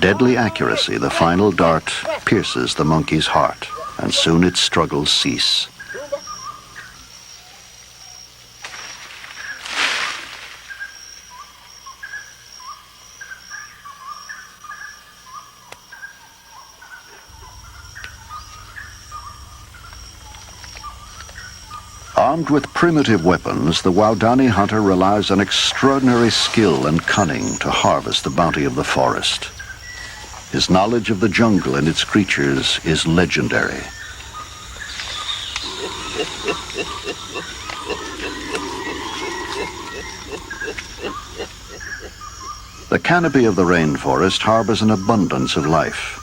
deadly accuracy, the final dart pierces the monkey's heart, and soon its struggles cease. Armed with primitive weapons, the Waodani hunter relies on extraordinary skill and cunning to harvest the bounty of the forest. His knowledge of the jungle and its creatures is legendary. The canopy of the rainforest harbors an abundance of life.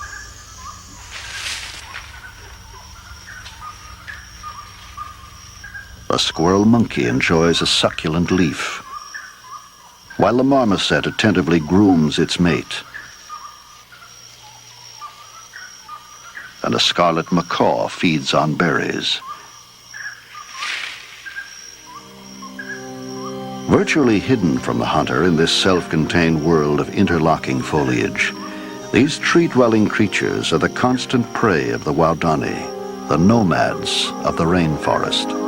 The squirrel monkey enjoys a succulent leaf, while the marmoset attentively grooms its mate. And a scarlet macaw feeds on berries. Virtually hidden from the hunter in this self-contained world of interlocking foliage, these tree-dwelling creatures are the constant prey of the Waodani, the nomads of the rainforest.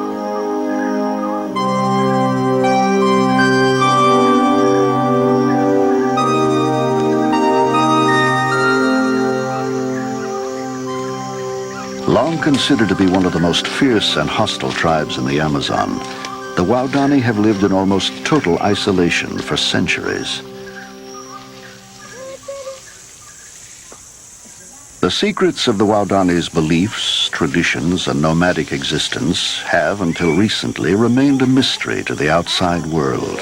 Long considered to be one of the most fierce and hostile tribes in the Amazon, the Waodani have lived in almost total isolation for centuries. The secrets of the Waodani's beliefs, traditions, and nomadic existence have, until recently, remained a mystery to the outside world.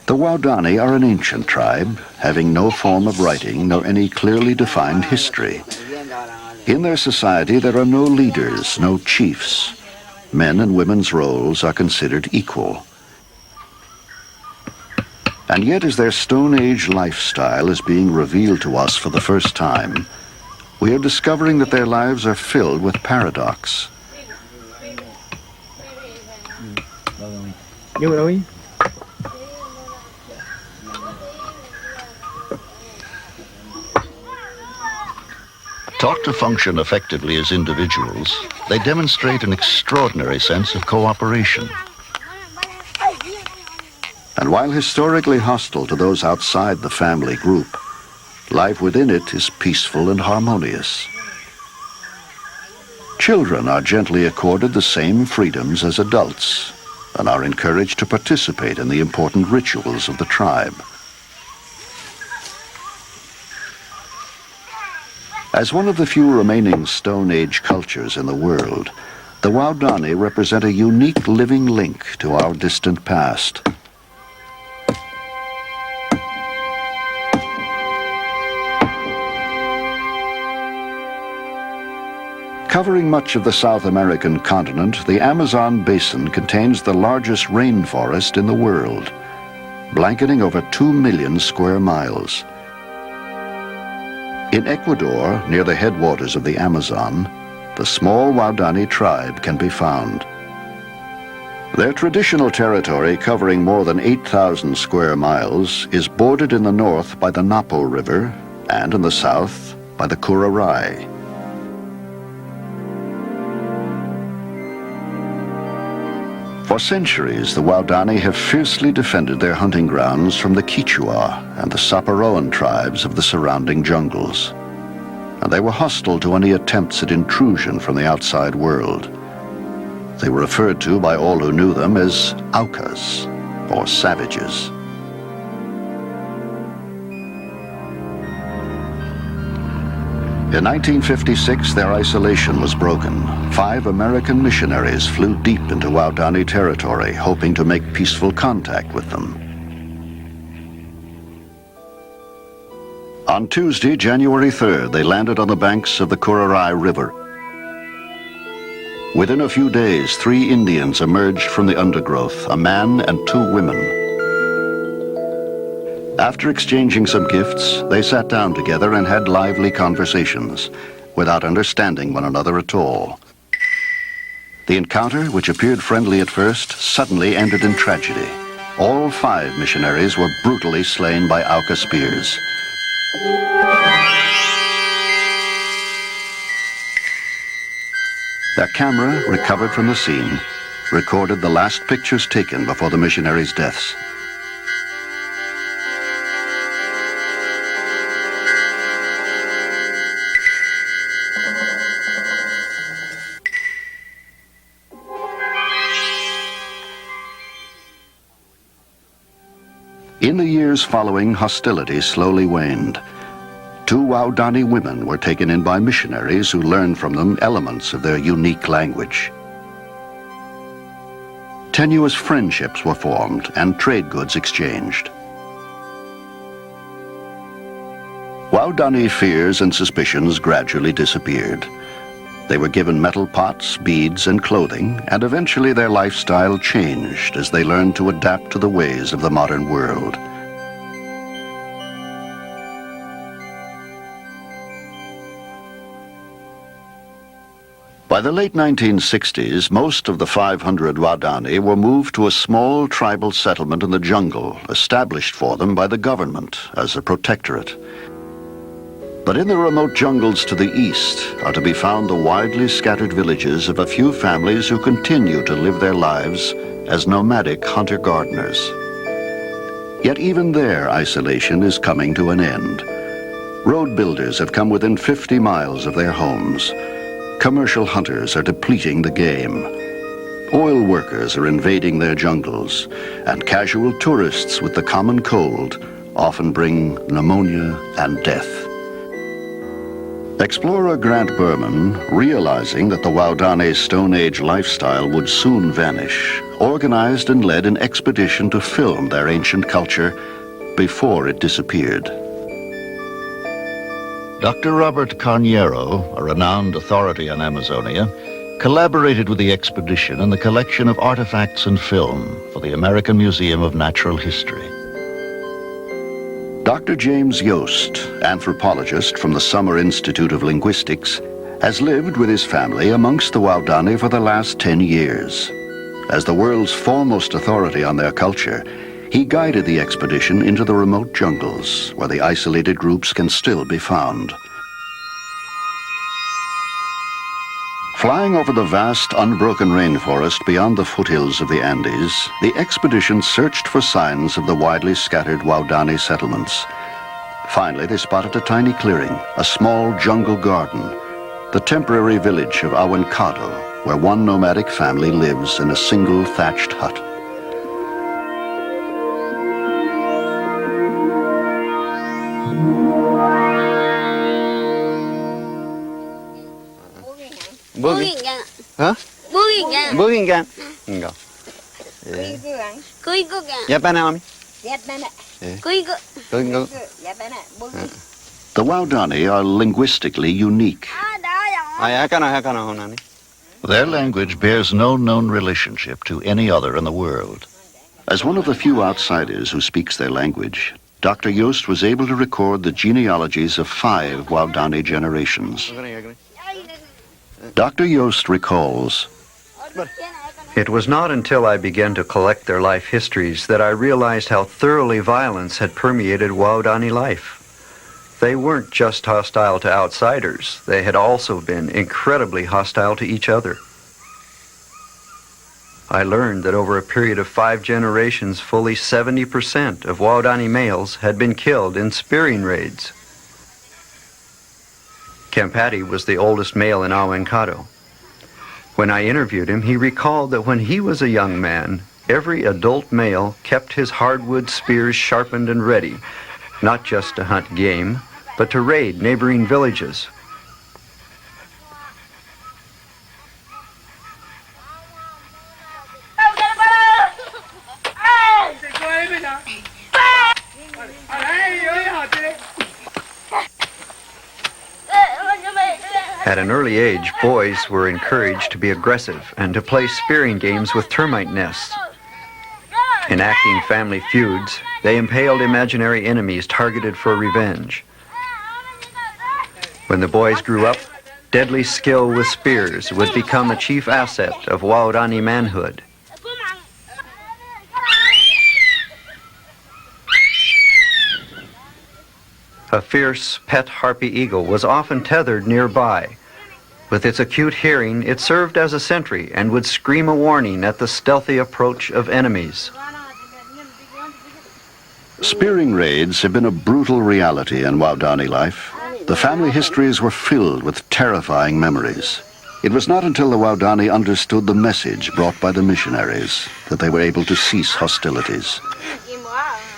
The Waodani are an ancient tribe, having no form of writing nor any clearly defined history. In their society, there are no leaders, no chiefs. Men and women's roles are considered equal. And yet, as their Stone Age lifestyle is being revealed to us for the first time, we are discovering that their lives are filled with paradox. Taught to function effectively as individuals, they demonstrate an extraordinary sense of cooperation. And while historically hostile to those outside the family group, life within it is peaceful and harmonious. Children are gently accorded the same freedoms as adults and are encouraged to participate in the important rituals of the tribe. As one of the few remaining Stone Age cultures in the world, the Waodani represent a unique living link to our distant past. Covering much of the South American continent, the Amazon basin contains the largest rainforest in the world, blanketing over 2 million square miles. In Ecuador, near the headwaters of the Amazon, the small Waodani tribe can be found. Their traditional territory, covering more than 8,000 square miles, is bordered in the north by the Napo River and in the south by the Curaray. For centuries, the Waodani have fiercely defended their hunting grounds from the Quichua and the Saparoan tribes of the surrounding jungles. And they were hostile to any attempts at intrusion from the outside world. They were referred to by all who knew them as Aucas, or savages. In 1956, their isolation was broken. 5 American missionaries flew deep into Waodani territory, hoping to make peaceful contact with them. On Tuesday, January 3rd, they landed on the banks of the Curaray River. Within a few days, 3 Indians emerged from the undergrowth, a man and 2 women. After exchanging some gifts, they sat down together and had lively conversations, without understanding one another at all. The encounter, which appeared friendly at first, suddenly ended in tragedy. All 5 missionaries were brutally slain by Auca spears. Their camera, recovered from the scene, recorded the last pictures taken before the missionaries' deaths. In the years following, hostilities slowly waned. 2 Waodani women were taken in by missionaries who learned from them elements of their unique language. Tenuous friendships were formed and trade goods exchanged. Waodani fears and suspicions gradually disappeared. They were given metal pots, beads, and clothing, and eventually their lifestyle changed as they learned to adapt to the ways of the modern world. By the late 1960s, most of the 500 Waodani were moved to a small tribal settlement in the jungle, established for them by the government as a protectorate. But in the remote jungles to the east are to be found the widely scattered villages of a few families who continue to live their lives as nomadic hunter-gardeners. Yet even their isolation is coming to an end. Road builders have come within 50 miles of their homes. Commercial hunters are depleting the game. Oil workers are invading their jungles, and casual tourists with the common cold often bring pneumonia and death. Explorer Grant Berman, realizing that the Waodani Stone Age lifestyle would soon vanish, organized and led an expedition to film their ancient culture before it disappeared. Dr. Robert Carneiro, a renowned authority on Amazonia, collaborated with the expedition in the collection of artifacts and film for the American Museum of Natural History. Dr. James Yost, anthropologist from the Summer Institute of Linguistics, has lived with his family amongst the Waodani for the last 10 years. As the world's foremost authority on their culture, he guided the expedition into the remote jungles, where the isolated groups can still be found. Flying over the vast, unbroken rainforest beyond the foothills of the Andes, the expedition searched for signs of the widely scattered Waodani settlements. Finally, they spotted a tiny clearing, a small jungle garden, the temporary village of Awancado, where one nomadic family lives in a single thatched hut. Boogie. Huh? Boogie. Boogie gang. Go. Yapanami. The Waodani are linguistically unique. Their language bears no known relationship to any other in the world. As one of the few outsiders who speaks their language, Dr. Yost was able to record the genealogies of 5 Waodani generations. Dr. Yost recalls, "It was not until I began to collect their life histories that I realized how thoroughly violence had permeated Waodani life. They weren't just hostile to outsiders, they had also been incredibly hostile to each other. I learned that over a period of 5 generations, fully 70% of Waodani males had been killed in spearing raids. Kampati was the oldest male in Awancado. When I interviewed him, he recalled that when he was a young man, every adult male kept his hardwood spears sharpened and ready, not just to hunt game, but to raid neighboring villages. At an early age, boys were encouraged to be aggressive and to play spearing games with termite nests. Enacting family feuds, They impaled imaginary enemies targeted for revenge. When the boys grew up, deadly skill with spears would become a chief asset of Waodani manhood. A fierce pet harpy eagle was often tethered nearby. With its acute hearing, it served as a sentry and would scream a warning at the stealthy approach of enemies. Spearing raids have been a brutal reality in Waodani life. The family histories were filled with terrifying memories. It was not until the Waodani understood the message brought by the missionaries that they were able to cease hostilities.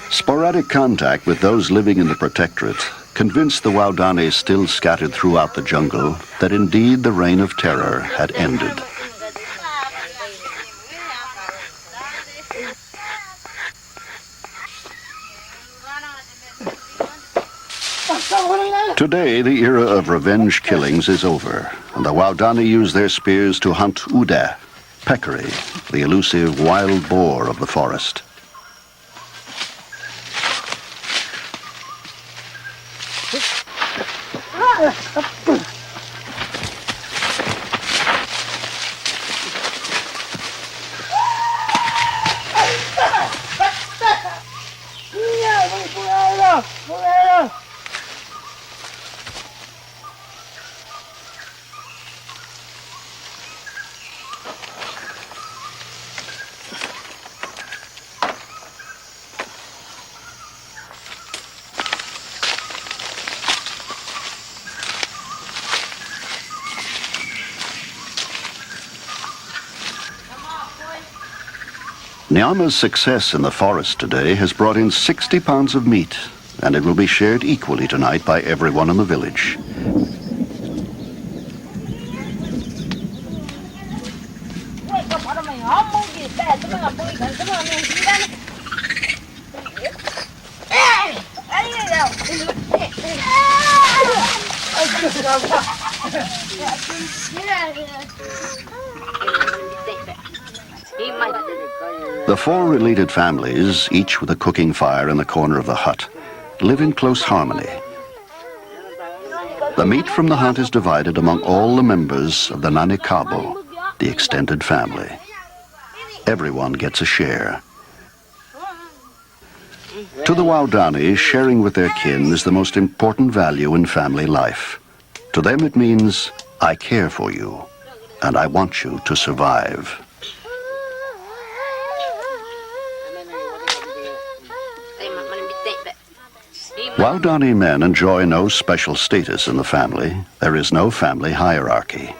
Sporadic contact with those living in the protectorate convinced the Waodani still scattered throughout the jungle that indeed the reign of terror had ended. Today, the era of revenge killings is over, and the Waodani use their spears to hunt uda, peccary, the elusive wild boar of the forest. Nyama's success in the forest today has brought in 60 pounds of meat, and it will be shared equally tonight by everyone in the village. The four related families, each with a cooking fire in the corner of the hut, live in close harmony. The meat from the hunt is divided among all the members of the Nanikabo, the extended family. Everyone gets a share. To the Waodani, sharing with their kin is the most important value in family life. To them it means, I care for you, and I want you to survive. Waodani men enjoy no special status in the family. There is no family hierarchy.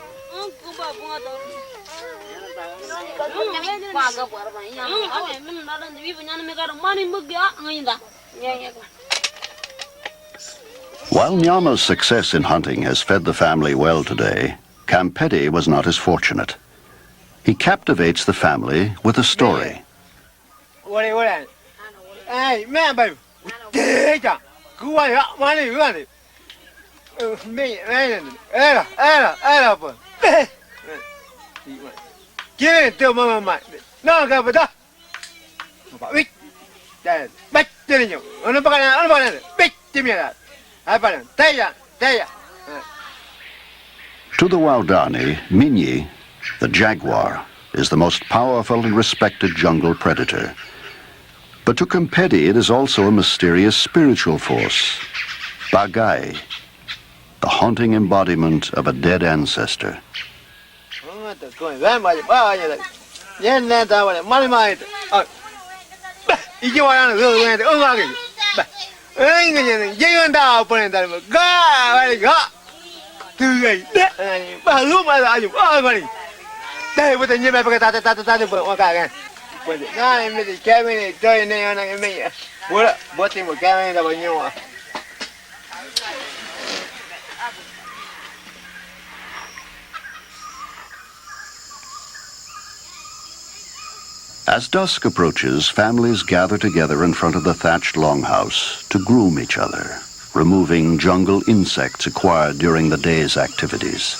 While Nyama's success in hunting has fed the family well today, Kampedi was not as fortunate. He captivates the family with a story. To the Waodani, Minyi, the jaguar, is the most powerful and respected jungle predator. But to Kampedi, it is also a mysterious spiritual force, Bagai, the haunting embodiment of a dead ancestor. As dusk approaches, families gather together in front of the thatched longhouse to groom each other, removing jungle insects acquired during the day's activities.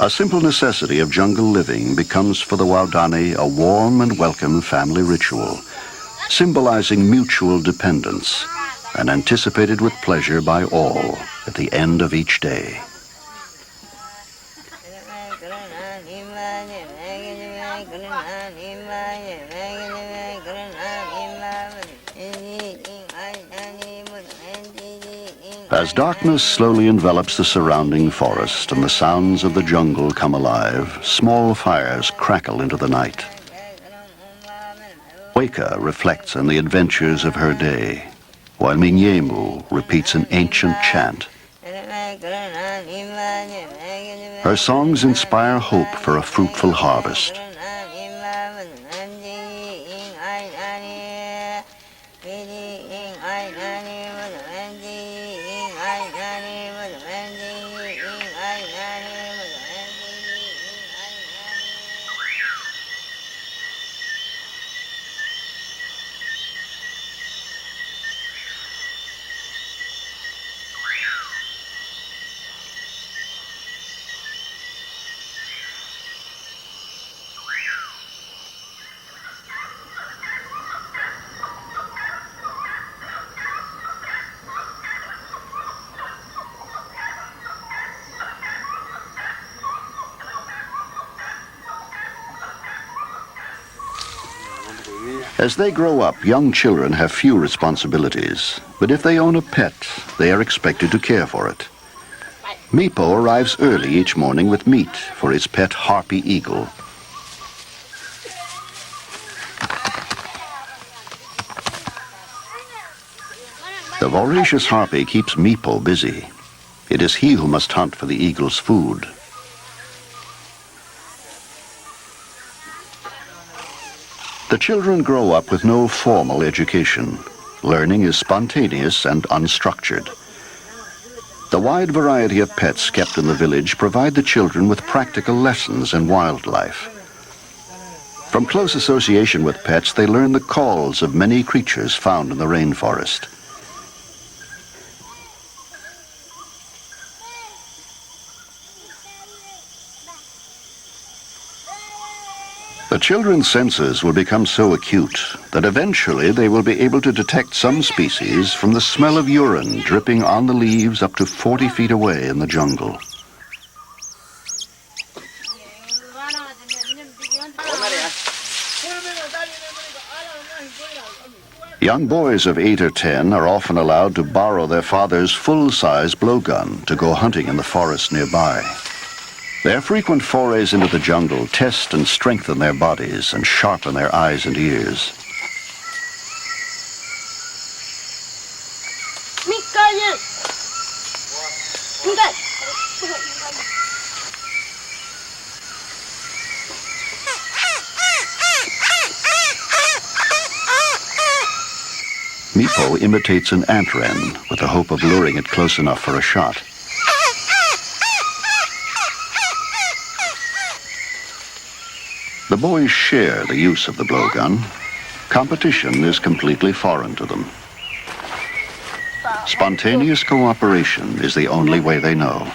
A simple necessity of jungle living becomes for the Waodani a warm and welcome family ritual, symbolizing mutual dependence and anticipated with pleasure by all at the end of each day. As darkness slowly envelops the surrounding forest and the sounds of the jungle come alive, small fires crackle into the night. Weka reflects on the adventures of her day, while Minyemu repeats an ancient chant. Her songs inspire hope for a fruitful harvest. As they grow up, young children have few responsibilities, but if they own a pet, they are expected to care for it. Mipo arrives early each morning with meat for his pet harpy eagle. The voracious harpy keeps Mipo busy. It is he who must hunt for the eagle's food. The children grow up with no formal education. Learning is spontaneous and unstructured. The wide variety of pets kept in the village provide the children with practical lessons in wildlife. From close association with pets, they learn the calls of many creatures found in the rainforest. The children's senses will become so acute that eventually they will be able to detect some species from the smell of urine dripping on the leaves up to 40 feet away in the jungle. Young boys of 8 or 10 are often allowed to borrow their father's full-size blowgun to go hunting in the forest nearby. Their frequent forays into the jungle test and strengthen their bodies and sharpen their eyes and ears. Mipo imitates an ant wren with the hope of luring it close enough for a shot. The boys share the use of the blowgun. Competition is completely foreign to them. Spontaneous cooperation is the only way they know.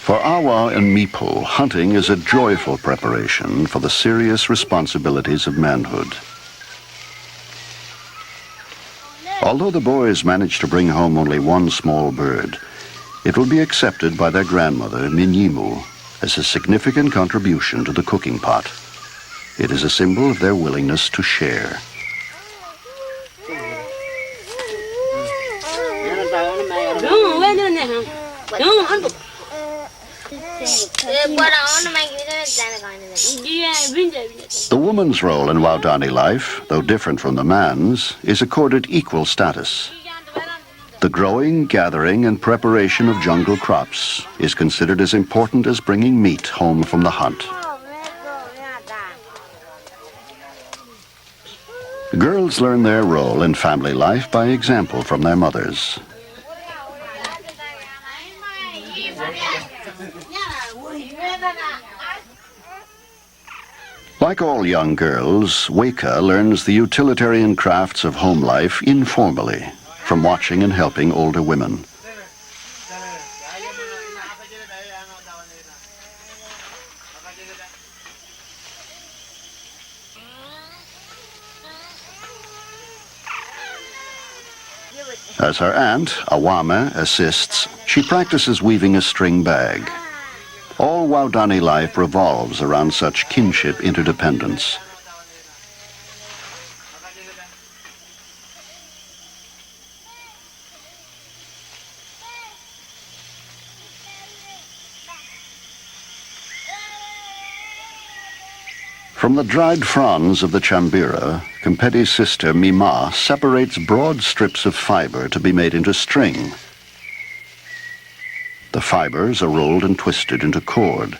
For Awa and Mipo, hunting is a joyful preparation for the serious responsibilities of manhood. Although the boys manage to bring home only one small bird, it will be accepted by their grandmother, Minyimu, as a significant contribution to the cooking pot. It is a symbol of their willingness to share. The woman's role in Waodani life, though different from the man's, is accorded equal status. The growing, gathering, and preparation of jungle crops is considered as important as bringing meat home from the hunt. Girls learn their role in family life by example from their mothers. Like all young girls, Weka learns the utilitarian crafts of home life informally, from watching and helping older women. As her aunt, Awame, assists, she practices weaving a string bag. All Waodani life revolves around such kinship interdependence. From the dried fronds of the chambira, Kempeti's sister Mima separates broad strips of fiber to be made into string. The fibers are rolled and twisted into cord.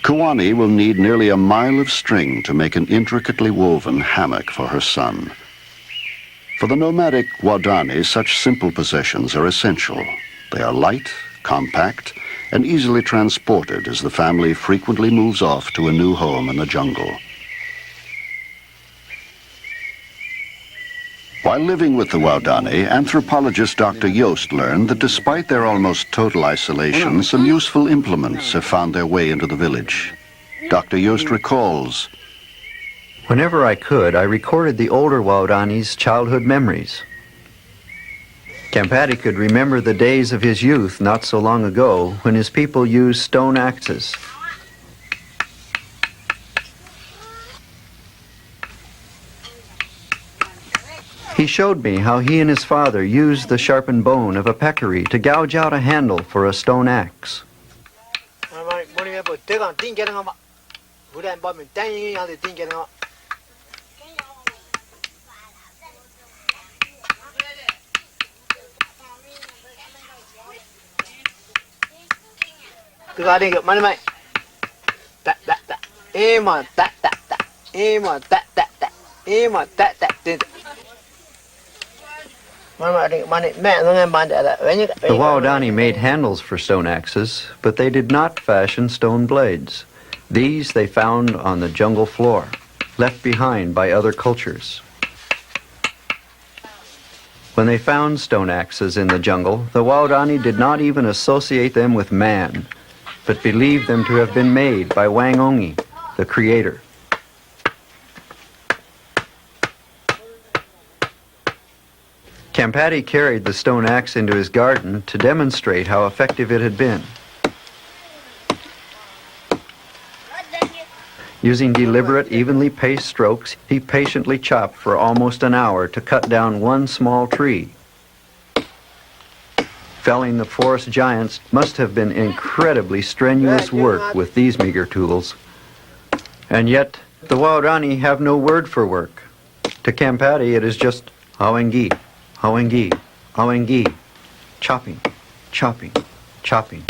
Kuwani will need nearly a mile of string to make an intricately woven hammock for her son. For the nomadic Waodani, such simple possessions are essential. They are light, compact, and easily transported as the family frequently moves off to a new home in the jungle. While living with the Waodani, anthropologist Dr. Joost learned that despite their almost total isolation, some useful implements have found their way into the village. Dr. Joost recalls, Whenever I could, I recorded the older Waodani's childhood memories. Kempeti could remember the days of his youth not so long ago when his people used stone axes. He showed me how he and his father used the sharpened bone of a peccary to gouge out a handle for a stone axe. The Waodani made handles for stone axes, but they did not fashion stone blades. These they found on the jungle floor, left behind by other cultures. When they found stone axes in the jungle, the Waodani did not even associate them with man, but believed them to have been made by Wangongi, the creator. Kempeti carried the stone axe into his garden to demonstrate how effective it had been. Using deliberate, evenly paced strokes, he patiently chopped for almost an hour to cut down one small tree. Felling the forest giants must have been incredibly strenuous work with these meager tools. And yet, the Waodani have no word for work. To Kempeti, it is just hawengi, hawengi, hawengi, chopping, chopping, chopping.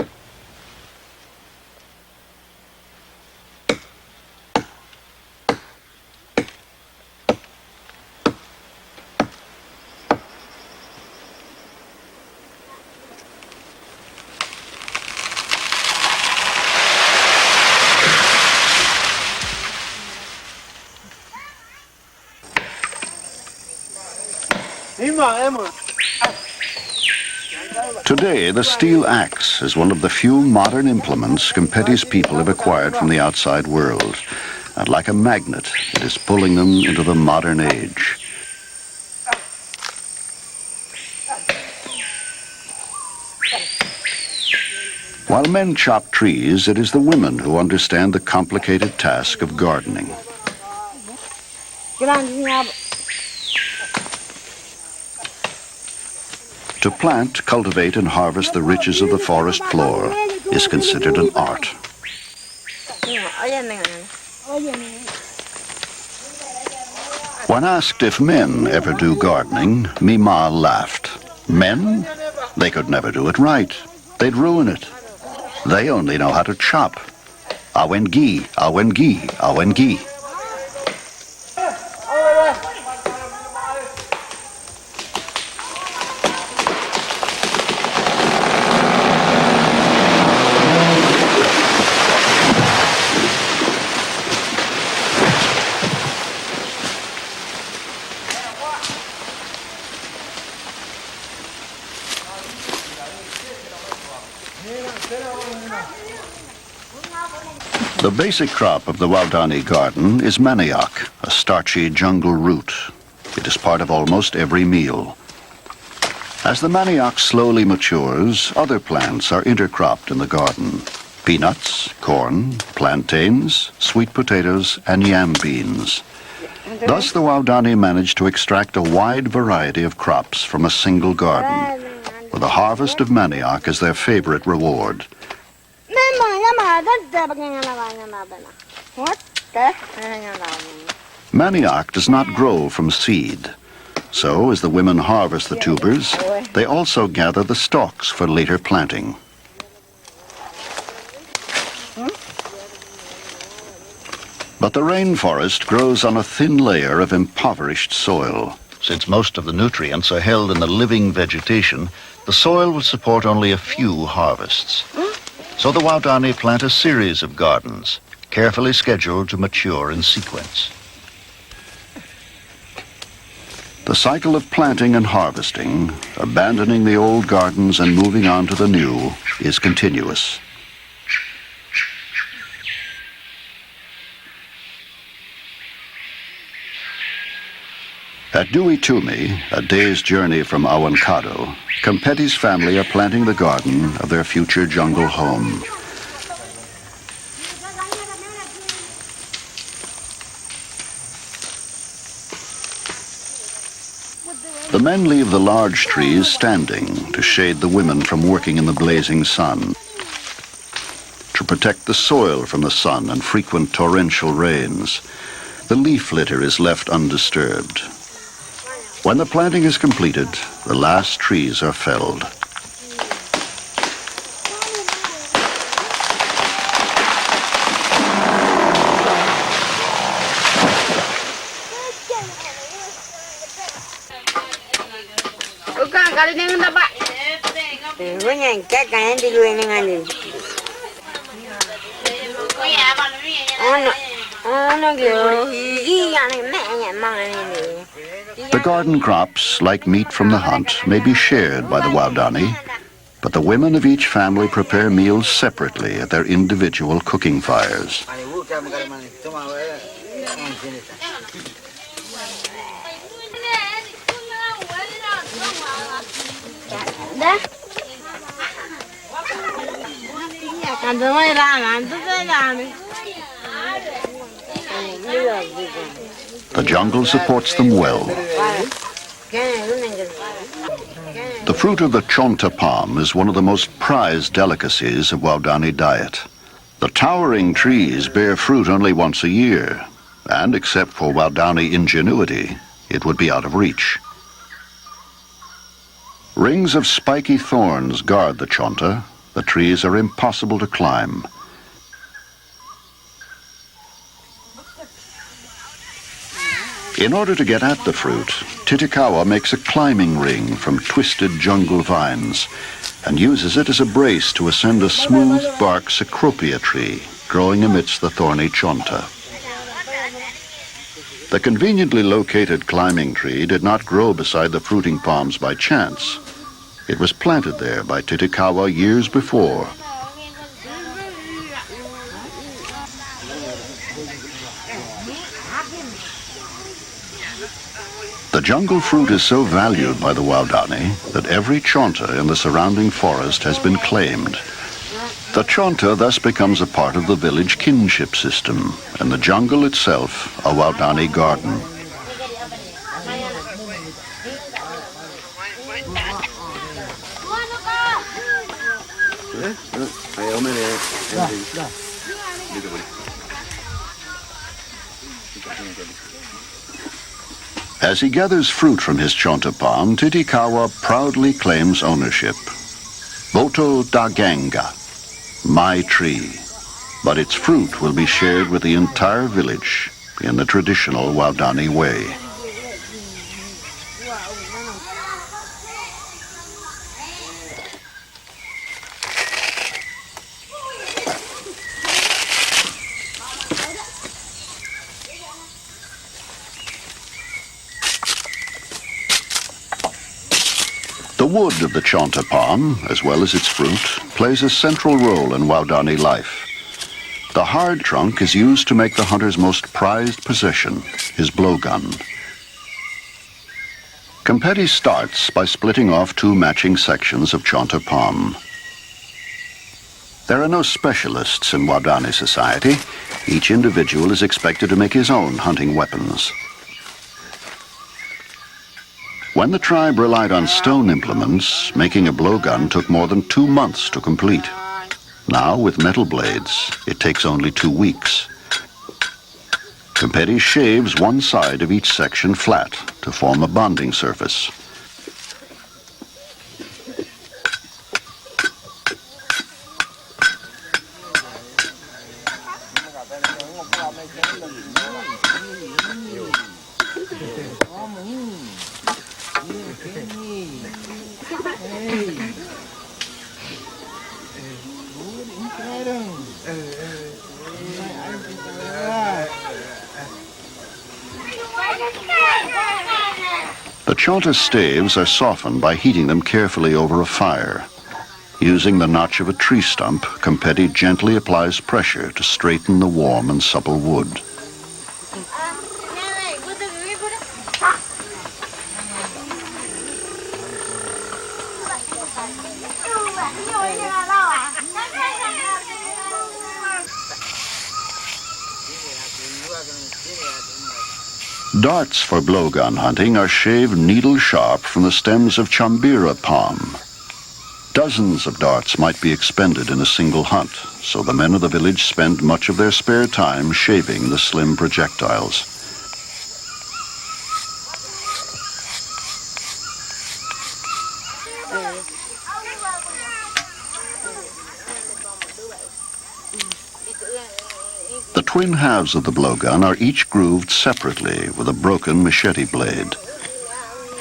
Today, the steel axe is one of the few modern implements Kempeti's people have acquired from the outside world. And like a magnet, it is pulling them into the modern age. While men chop trees, it is the women who understand the complicated task of gardening. To plant, cultivate, and harvest the riches of the forest floor is considered an art. When asked if men ever do gardening, Mima laughed. Men? They could never do it right. They'd ruin it. They only know how to chop. Awengi, awengi, awengi. The basic crop of the Waodani garden is manioc, a starchy jungle root. It is part of almost every meal. As the manioc slowly matures, other plants are intercropped in the garden. Peanuts, corn, plantains, sweet potatoes, and yam beans. Thus the Waodani managed to extract a wide variety of crops from a single garden, with a harvest of manioc as their favorite reward. Manioc does not grow from seed. So, as the women harvest the tubers, they also gather the stalks for later planting. But the rainforest grows on a thin layer of impoverished soil. Since most of the nutrients are held in the living vegetation, the soil will support only a few harvests. So the Waodani plant a series of gardens, carefully scheduled to mature in sequence. The cycle of planting and harvesting, abandoning the old gardens and moving on to the new, is continuous. At Duitumi, a day's journey from Awankado, Kempeti's family are planting the garden of their future jungle home. The men leave the large trees standing to shade the women from working in the blazing sun, to protect the soil from the sun and frequent torrential rains. The leaf litter is left undisturbed. When the planting is completed, the last trees are felled. The garden crops, like meat from the hunt, may be shared by the Waodani, but the women of each family prepare meals separately at their individual cooking fires. The jungle supports them well. The fruit of the chonta palm is one of the most prized delicacies of Waodani diet. The towering trees bear fruit only once a year, and except for Waodani ingenuity, it would be out of reach. Rings of spiky thorns guard the chonta. The trees are impossible to climb. In order to get at the fruit, Titikawa makes a climbing ring from twisted jungle vines and uses it as a brace to ascend a smooth bark cecropia tree growing amidst the thorny chonta. The conveniently located climbing tree did not grow beside the fruiting palms by chance. It was planted there by Titikawa years before. The jungle fruit is so valued by the Waodani that every chonta in the surrounding forest has been claimed. The chonta thus becomes a part of the village kinship system, and the jungle itself a Waodani garden. As he gathers fruit from his chonta palm, Titikawa proudly claims ownership. Boto da Ganga, my tree. But its fruit will be shared with the entire village in the traditional Waodani way. The wood of the chonta palm, as well as its fruit, plays a central role in Waodani life. The hard trunk is used to make the hunter's most prized possession, his blowgun. Competi starts by splitting off two matching sections of chonta palm. There are no specialists in Waodani society. Each individual is expected to make his own hunting weapons. When the tribe relied on stone implements, making a blowgun took more than 2 months to complete. Now, with metal blades, it takes only 2 weeks. Competi shaves one side of each section flat to form a bonding surface. The chonta staves are softened by heating them carefully over a fire. Using the notch of a tree stump, Competi gently applies pressure to straighten the warm and supple wood. Darts for blowgun hunting are shaved needle-sharp from the stems of chambira palm. Dozens of darts might be expended in a single hunt, so the men of the village spend much of their spare time shaving the slim projectiles. The twin halves of the blowgun are each grooved separately with a broken machete blade.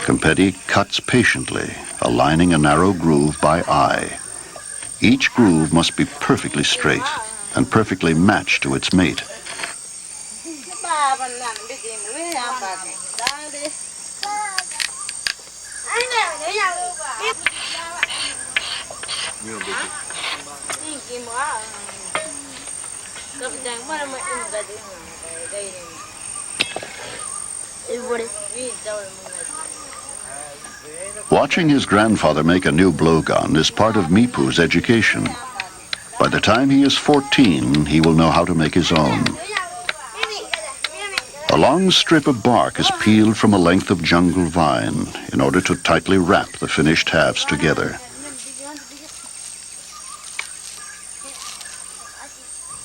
Competi cuts patiently, aligning a narrow groove by eye. Each groove must be perfectly straight and perfectly matched to its mate. Watching his grandfather make a new blowgun is part of Mipu's education. By the time he is 14, he will know how to make his own. A long strip of bark is peeled from a length of jungle vine in order to tightly wrap the finished halves together.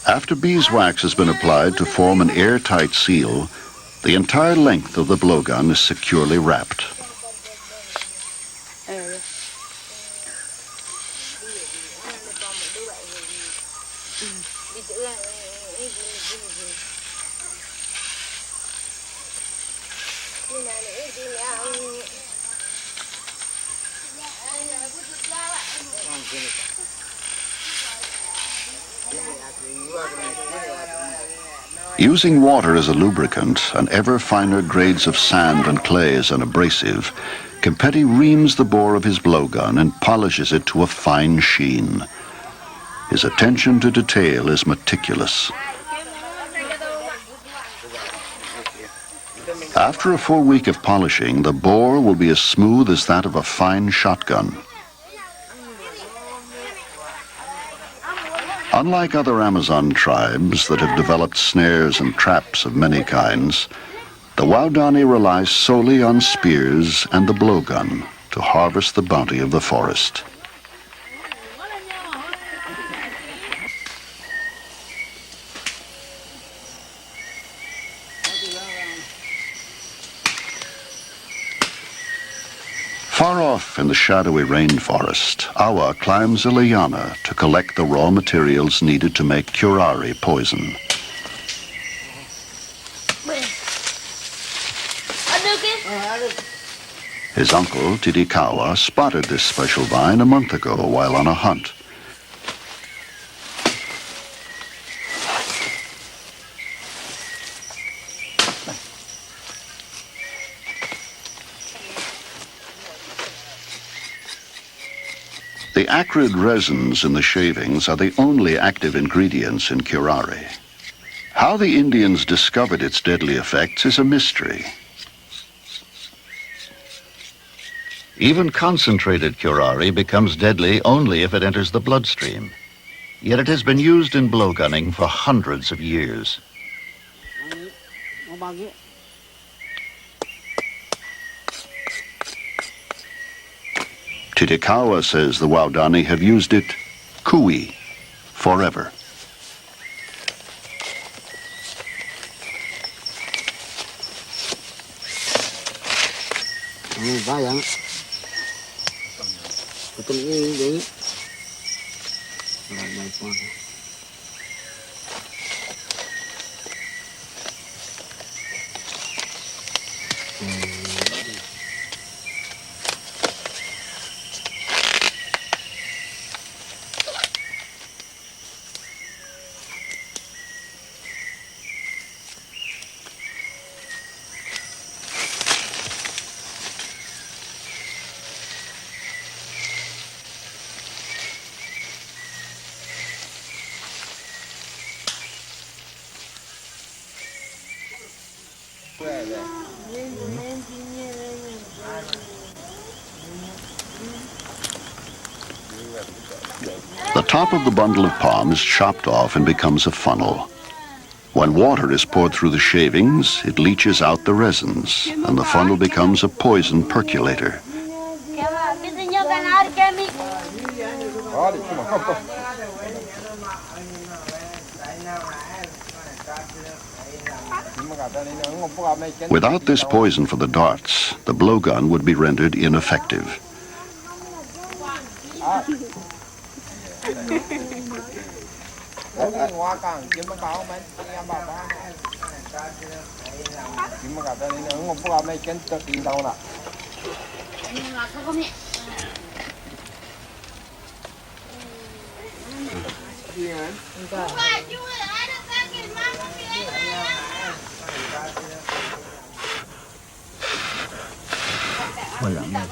After beeswax has been applied to form an airtight seal, the entire length of the blowgun is securely wrapped. Using water as a lubricant and ever finer grades of sand and clay as an abrasive, Competi reams the bore of his blowgun and polishes it to a fine sheen. His attention to detail is meticulous. After a full week of polishing, the bore will be as smooth as that of a fine shotgun. Unlike other Amazon tribes that have developed snares and traps of many kinds, the Waodani rely solely on spears and the blowgun to harvest the bounty of the forest. off in the shadowy rainforest, Awa climbs a liana to collect the raw materials needed to make curare poison. His uncle, Titikawa, spotted this special vine a month ago while on a hunt. The acrid resins in the shavings are the only active ingredients in curare. How the Indians discovered its deadly effects is a mystery. Even concentrated curare becomes deadly only if it enters the bloodstream. Yet it has been used in blowgunning for hundreds of years. Titikawa says the Waodani have used it, kui, forever. The top of the bundle of palm is chopped off and becomes a funnel. When water is poured through the shavings, it leaches out the resins, and the funnel becomes a poison percolator. Without this poison for the darts, the blowgun would be rendered ineffective.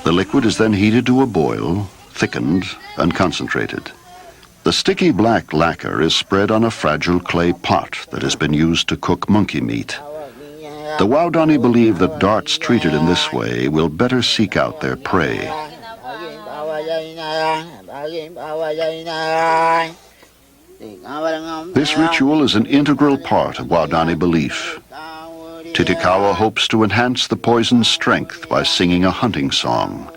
The liquid is then heated to a boil, thickened, and concentrated. The sticky black lacquer is spread on a fragile clay pot that has been used to cook monkey meat. The Waodani believe that darts treated in this way will better seek out their prey. This ritual is an integral part of Waodani belief. Titikawa hopes to enhance the poison's strength by singing a hunting song.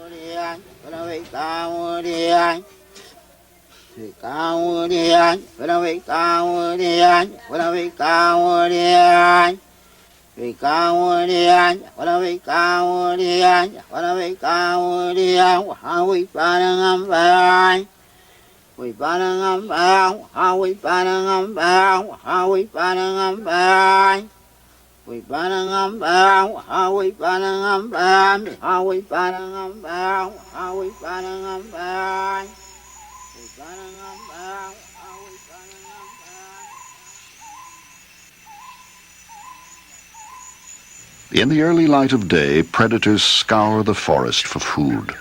In the early light of day, predators scour the forest for food.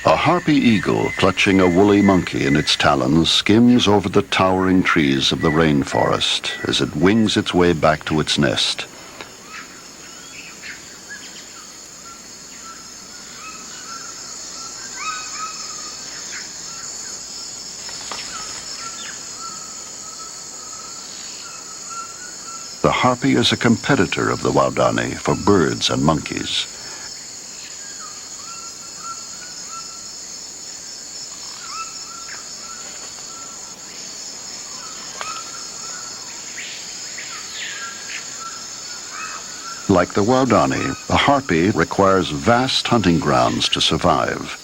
A harpy eagle, clutching a woolly monkey in its talons, skims over the towering trees of the rainforest as it wings its way back to its nest. The harpy is a competitor of the Waodani for birds and monkeys. Like the Waodani, a harpy requires vast hunting grounds to survive.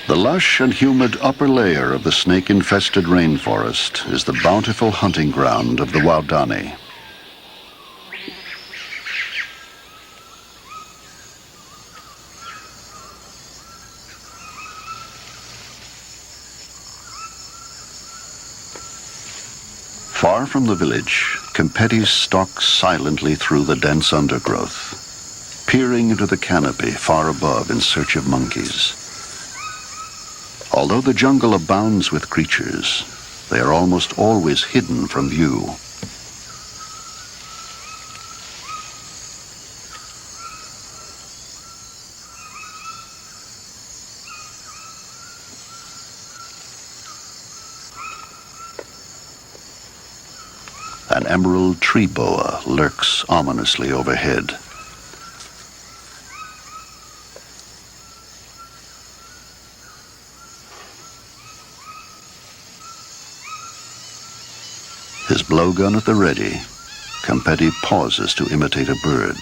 The lush and humid upper layer of the snake-infested rainforest is the bountiful hunting ground of the Waodani. Far from the village, Kempeti stalks silently through the dense undergrowth, peering into the canopy far above in search of monkeys. Although the jungle abounds with creatures, they are almost always hidden from view. An emerald tree boa lurks ominously overhead. His blowgun at the ready, Kempeti pauses to imitate a bird.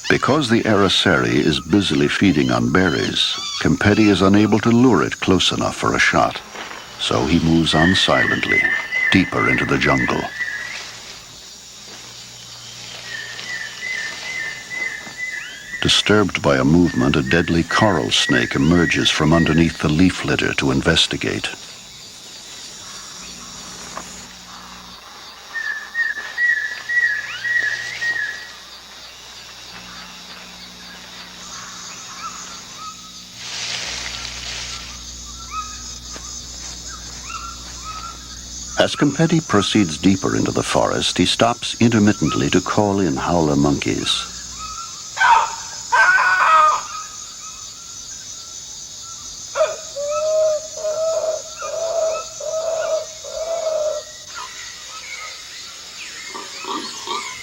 Because the araceli is busily feeding on berries, Kempeti is unable to lure it close enough for a shot. So he moves on silently, deeper into the jungle. Disturbed by a movement, a deadly coral snake emerges from underneath the leaf litter to investigate. As Kempeti proceeds deeper into the forest, he stops intermittently to call in howler monkeys.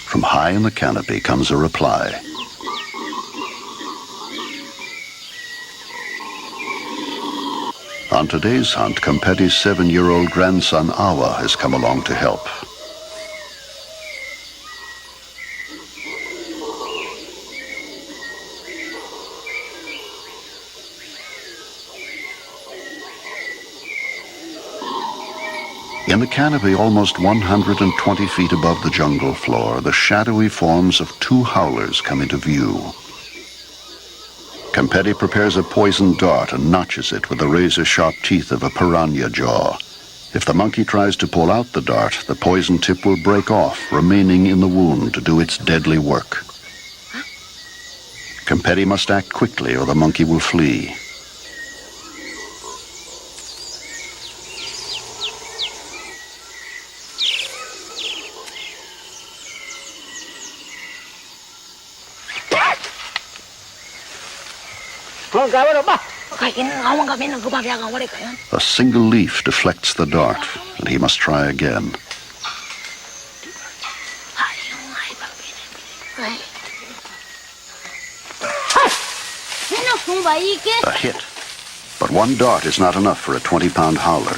From high in the canopy comes a reply. On today's hunt, Kempeti's 7-year-old grandson Awa has come along to help. In the canopy, almost 120 feet above the jungle floor, the shadowy forms of 2 howlers come into view. Kempeti prepares a poisoned dart and notches it with the razor-sharp teeth of a piranha jaw. If the monkey tries to pull out the dart, the poison tip will break off, remaining in the wound to do its deadly work. Kempeti must act quickly or the monkey will flee. A single leaf deflects the dart, and he must try again. A hit. But one dart is not enough for a 20-pound howler.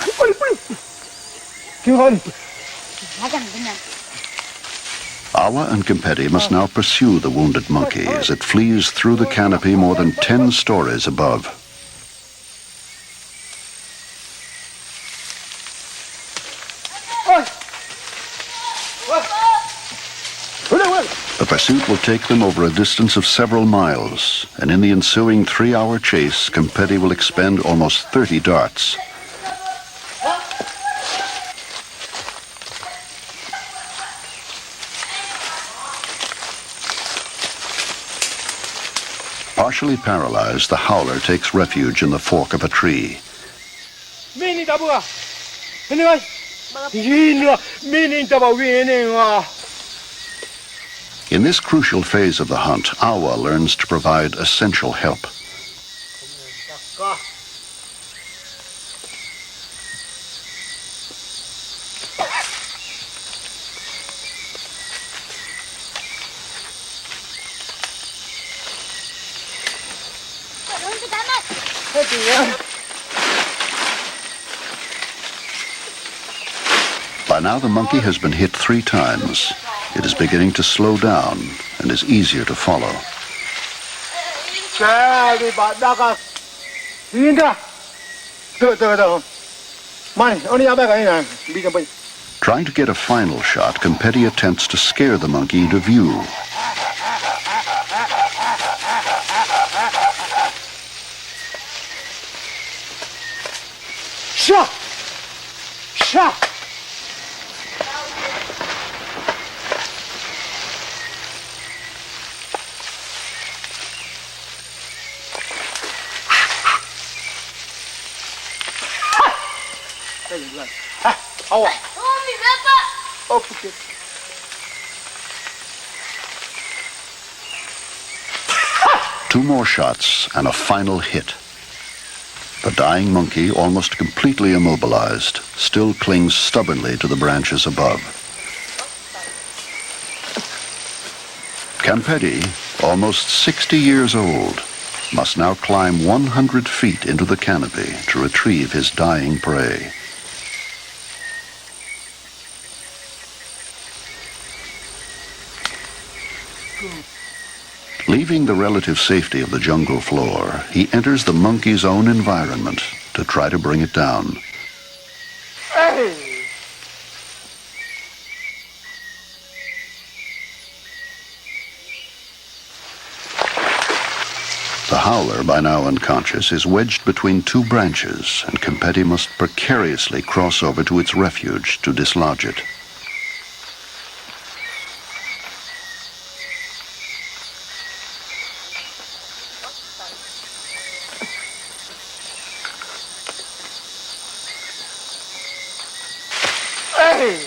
Awa and Kempeti must now pursue the wounded monkey as it flees through the canopy more than 10 stories above. The pursuit will take them over a distance of several miles, and in the ensuing 3-hour chase, Kempeti will expend almost 30 darts. Partially paralyzed, the howler takes refuge in the fork of a tree. In this crucial phase of the hunt, Awa learns to provide essential help. By now the monkey has been hit 3 times. It is beginning to slow down and is easier to follow. Trying to get a final shot, Campeti attempts to scare the monkey into view. Shot! Shot! Two more shots and a final hit. The dying monkey, almost completely immobilized, still clings stubbornly to the branches above. Campeti, almost 60 years old, must now climb 100 feet into the canopy to retrieve his dying prey. Leaving the relative safety of the jungle floor, he enters the monkey's own environment to try to bring it down. Hey! The howler, by now unconscious, is wedged between 2 branches, and Campeti must precariously cross over to its refuge to dislodge it. Hey!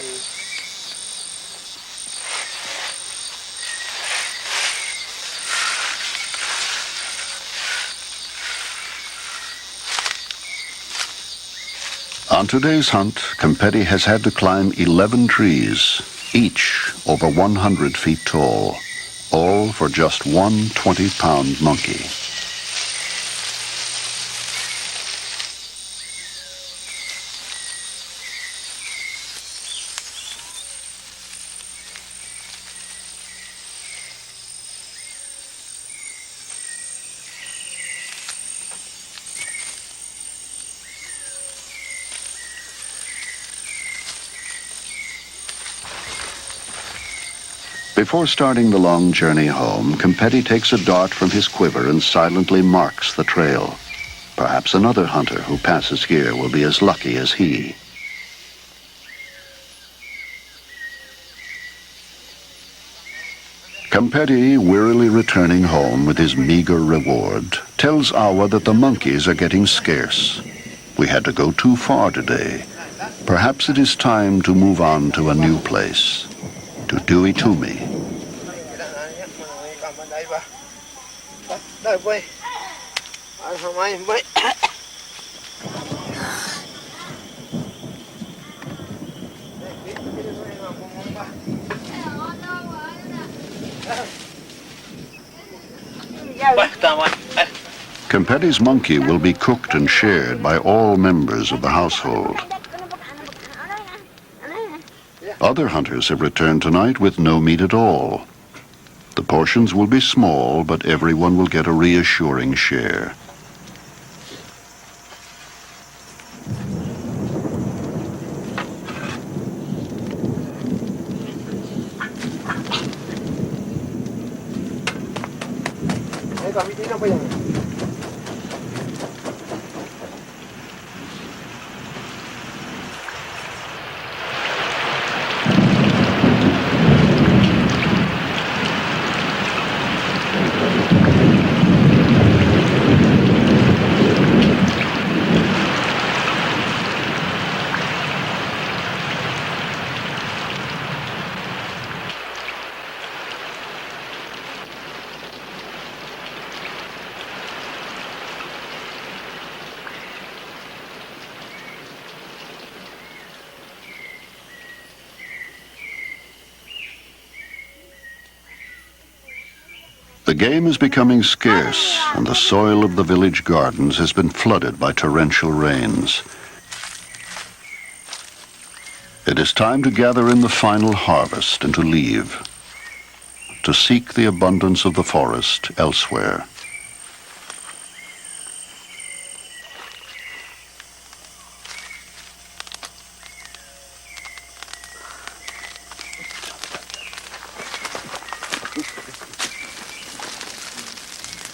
On today's hunt, Campeti has had to climb 11 trees, each over 100 feet tall, all for just one 20-pound monkey. Before starting the long journey home, Campeti takes a dart from his quiver and silently marks the trail. Perhaps another hunter who passes here will be as lucky as he. Campeti, wearily returning home with his meager reward, tells Awa that the monkeys are getting scarce. We had to go too far today. Perhaps it is time to move on to a new place. To Duitumi. Campeti's monkey will be cooked and shared by all members of the household. Other hunters have returned tonight with no meat at all. The portions will be small, but everyone will get a reassuring share. The game is becoming scarce, and the soil of the village gardens has been flooded by torrential rains. It is time to gather in the final harvest and to leave, to seek the abundance of the forest elsewhere.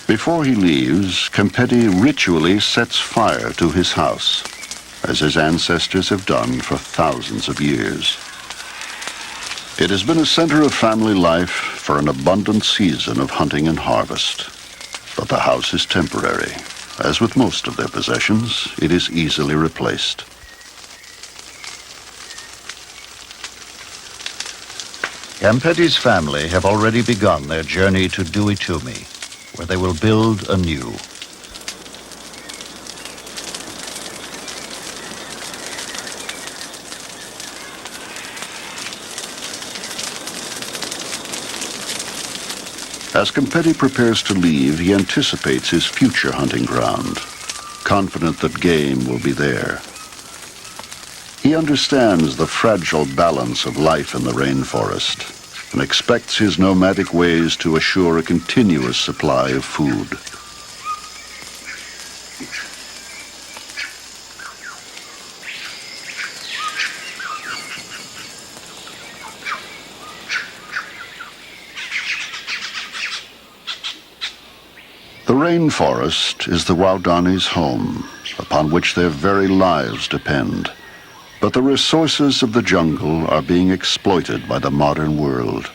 Before he leaves, Kempedi ritually sets fire to his house, as his ancestors have done for thousands of years. It has been a center of family life for an abundant season of hunting and harvest. But the house is temporary. As with most of their possessions, it is easily replaced. Kempedi's family have already begun their journey to Duitumi, where they will build anew. As Kempedi prepares to leave, he anticipates his future hunting ground, confident that game will be there. He understands the fragile balance of life in the rainforest and expects his nomadic ways to assure a continuous supply of food. The rainforest is the Waodani's home, upon which their very lives depend. But the resources of the jungle are being exploited by the modern world.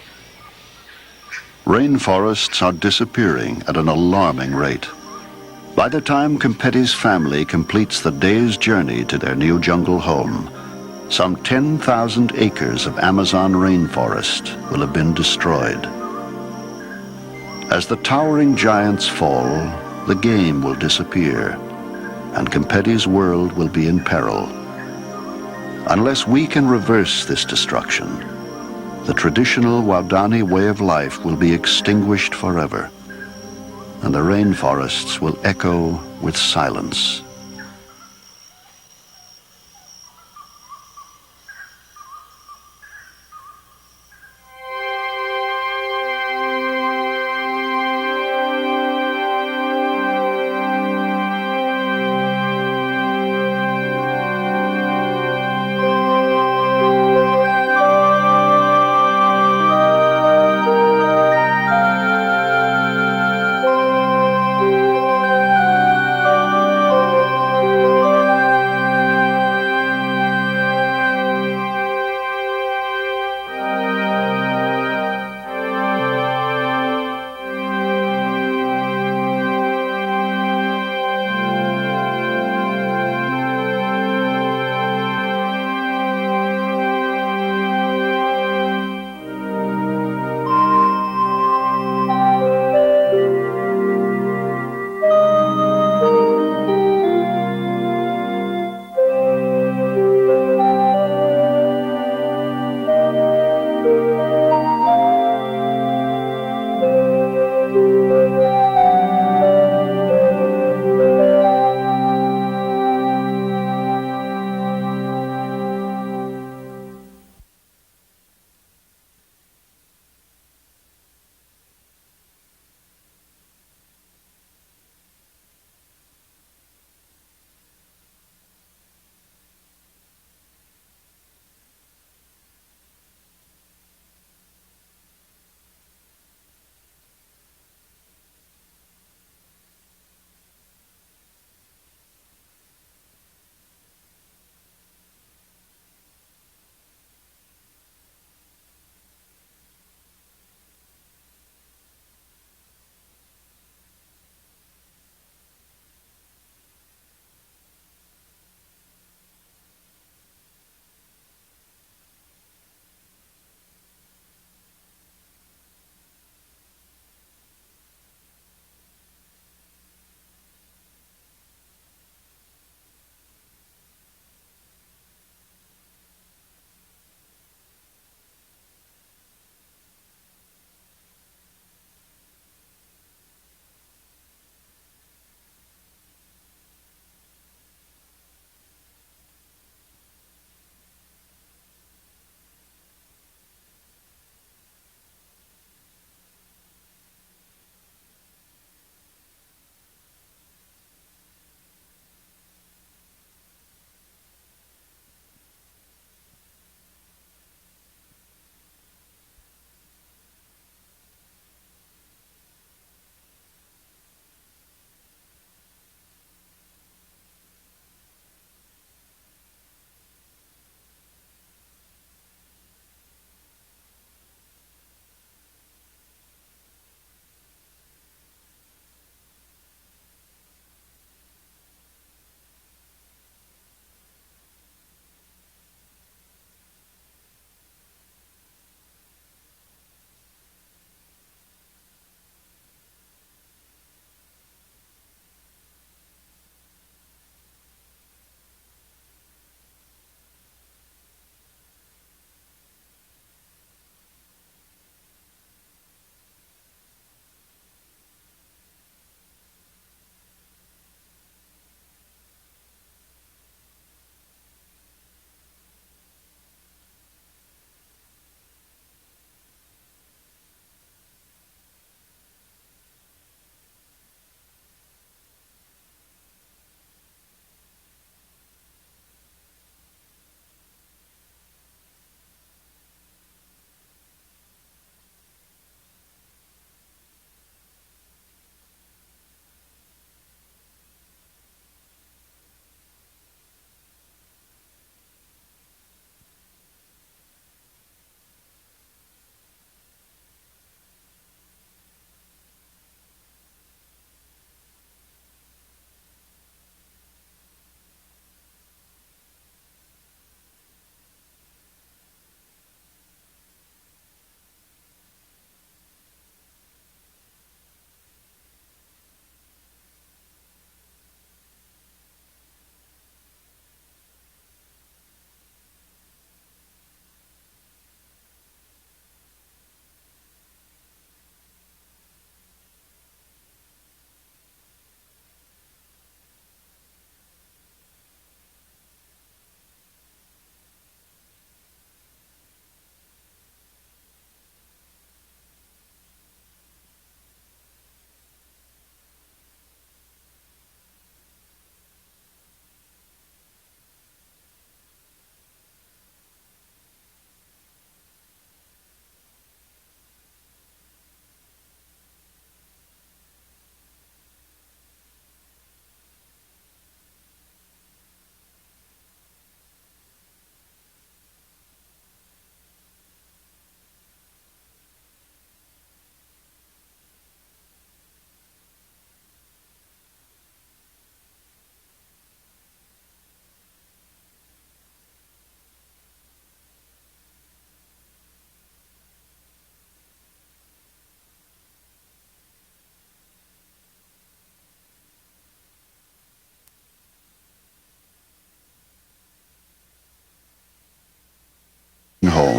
Rainforests are disappearing at an alarming rate. By the time Kempedi's family completes the day's journey to their new jungle home, some 10,000 acres of Amazon rainforest will have been destroyed. As the towering giants fall, the game will disappear, and Kempedi's world will be in peril. Unless we can reverse this destruction, the traditional Waodani way of life will be extinguished forever, and the rainforests will echo with silence.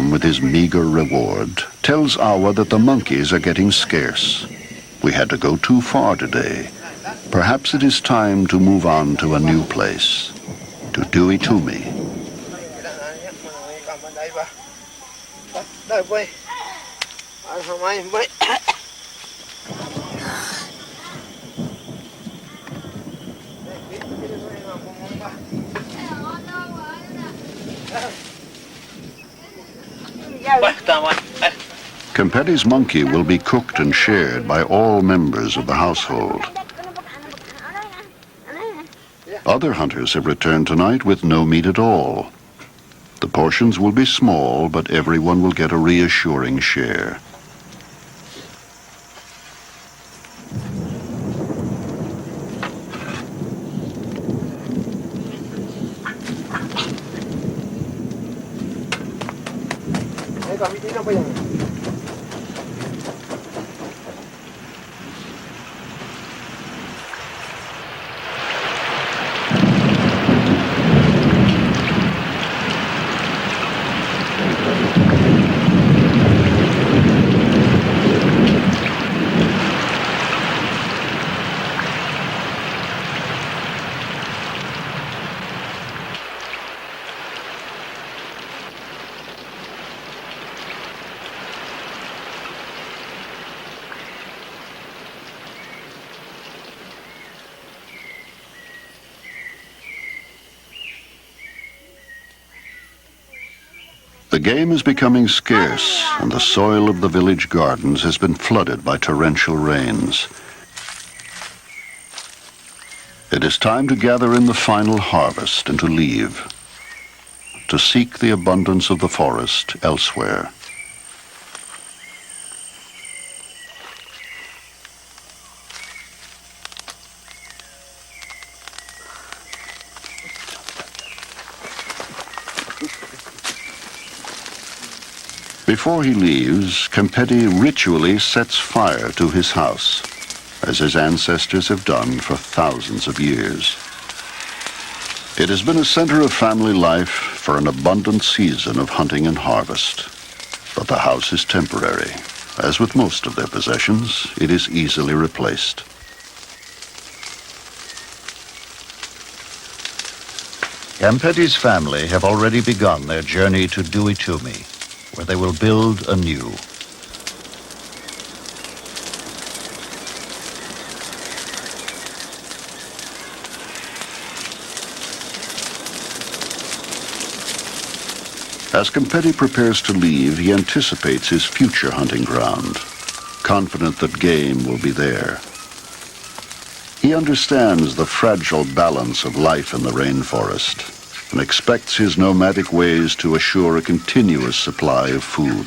home with his meager reward, tells Awa that the monkeys are getting scarce. We had to go too far today. Perhaps it is time to move on to a new place, to Duitumi. Kempeti's monkey will be cooked and shared by all members of the household. Other hunters have returned tonight with no meat at all. The portions will be small, but everyone will get a reassuring share. The game is becoming scarce, and the soil of the village gardens has been flooded by torrential rains. It is time to gather in the final harvest and to leave, to seek the abundance of the forest elsewhere. Before he leaves, Kempeti ritually sets fire to his house, as his ancestors have done for thousands of years. It has been a center of family life for an abundant season of hunting and harvest. But the house is temporary. As with most of their possessions, it is easily replaced. Kempeti's family have already begun their journey to Duitumi, where they will build anew. As Kempeti prepares to leave, he anticipates his future hunting ground, confident that game will be there. He understands the fragile balance of life in the rainforest and expects his nomadic ways to assure a continuous supply of food.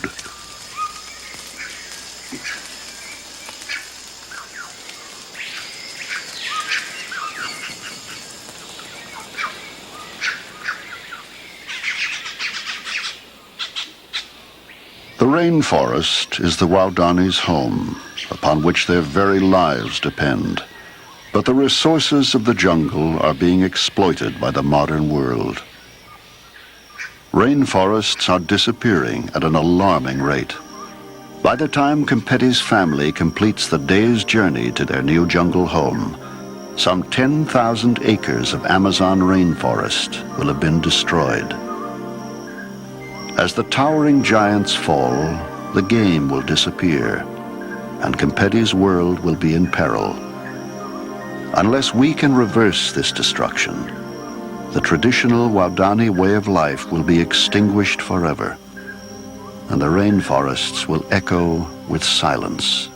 The rainforest is the Waodani's home, upon which their very lives depend. But the resources of the jungle are being exploited by the modern world. Rainforests are disappearing at an alarming rate. By the time Kempeti's family completes the day's journey to their new jungle home, some 10,000 acres of Amazon rainforest will have been destroyed. As the towering giants fall, the game will disappear, and Kempeti's world will be in peril. Unless we can reverse this destruction, the traditional Waodani way of life will be extinguished forever, and the rainforests will echo with silence.